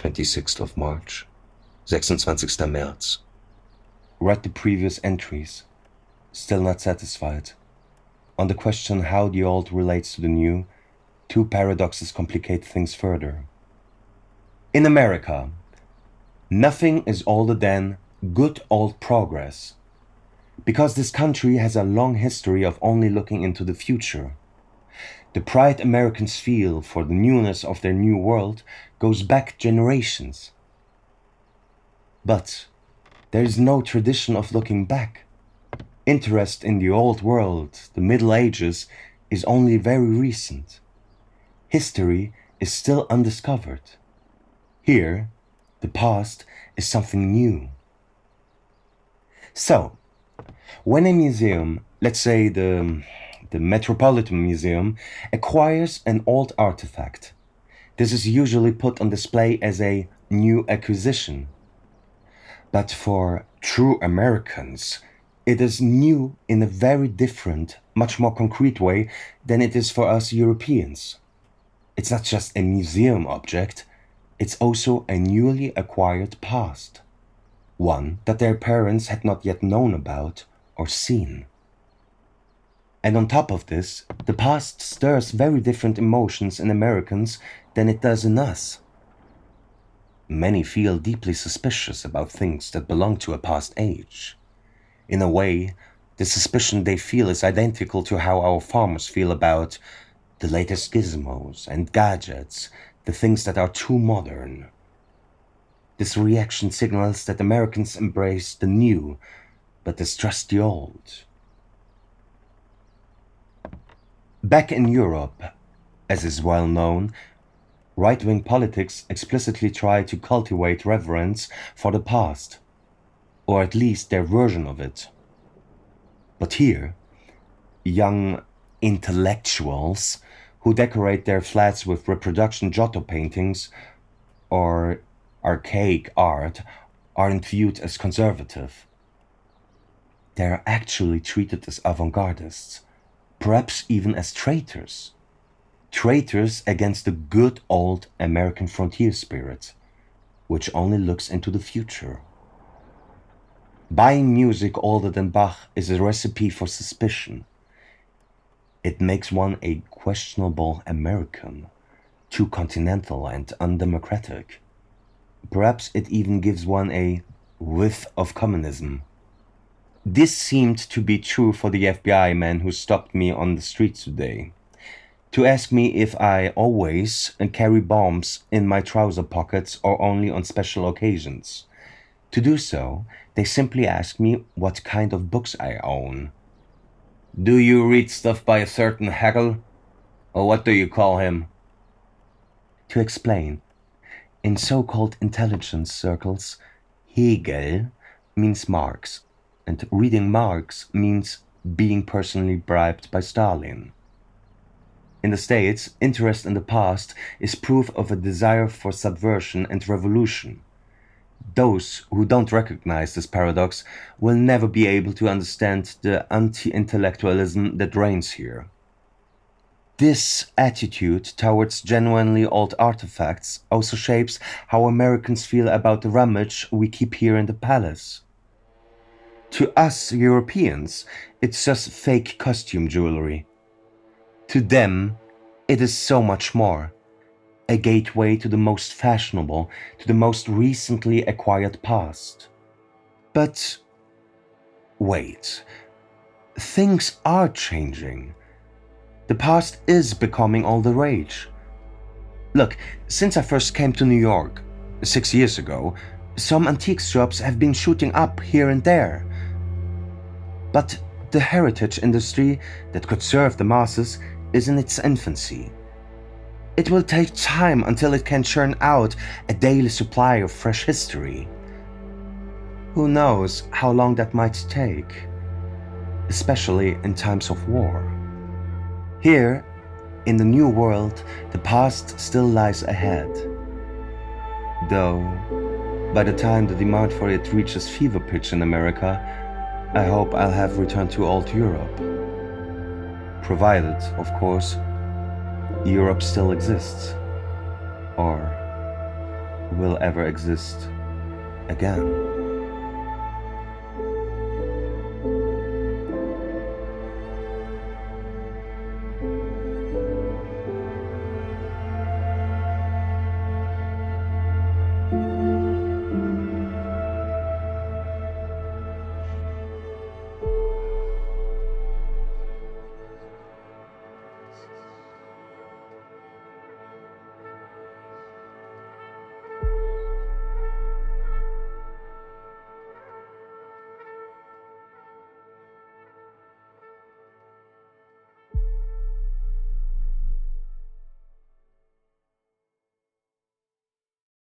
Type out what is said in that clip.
26th of March, 26. März. Read the previous entries. Still not satisfied. On the question how the old relates to the new, two paradoxes complicate things further. In America, nothing is older than good old progress, because this country has a long history of only looking into the future. The pride Americans feel for the newness of their new world goes back generations. But there is no tradition of looking back. Interest in the old world, the Middle Ages, is only very recent. History is still undiscovered. Here, the past is something new. So, when a museum, let's say the Metropolitan Museum, acquires an old artifact, this is usually put on display as a new acquisition. But for true Americans, it is new in a very different, much more concrete way than it is for us Europeans. It's not just a museum object, it's also a newly acquired past, one that their parents had not yet known about or seen. And on top of this, the past stirs very different emotions in Americans than it does in us. Many feel deeply suspicious about things that belong to a past age. In a way, the suspicion they feel is identical to how our farmers feel about the latest gizmos and gadgets, the things that are too modern. This reaction signals that Americans embrace the new, but distrust the old. Back in Europe, as is well known, right-wing politics explicitly try to cultivate reverence for the past, or at least their version of it. But here, young intellectuals who decorate their flats with reproduction Giotto paintings or archaic art aren't viewed as conservative. They are actually treated as avant-gardists, perhaps even as traitors. Traitors against the good old American frontier spirit, which only looks into the future. Buying music older than Bach is a recipe for suspicion. It makes one a questionable American, too continental and undemocratic. Perhaps it even gives one a whiff of communism. This seemed to be true for the FBI man who stopped me on the street today, to ask me if I always carry bombs in my trouser pockets or only on special occasions. To do so, they simply ask me what kind of books I own. Do you read stuff by a certain Hegel? Or what do you call him? To explain, in so-called intelligence circles, Hegel means Marx, and reading Marx means being personally bribed by Stalin. In the States, interest in the past is proof of a desire for subversion and revolution. Those who don't recognize this paradox will never be able to understand the anti-intellectualism that reigns here. This attitude towards genuinely old artifacts also shapes how Americans feel about the rummage we keep here in the palace. To us Europeans, it's just fake costume jewelry. To them, it is so much more. A gateway to the most fashionable, to the most recently acquired past. But wait, things are changing. The past is becoming all the rage. Look, since I first came to New York, 6 years ago, some antiques shops have been shooting up here and there. But the heritage industry that could serve the masses is in its infancy. It will take time until it can churn out a daily supply of fresh history. Who knows how long that might take, especially in times of war. Here, in the new world, the past still lies ahead. Though, by the time the demand for it reaches fever pitch in America, I hope I'll have returned to old Europe. Provided, of course, Europe still exists. Or will ever exist again.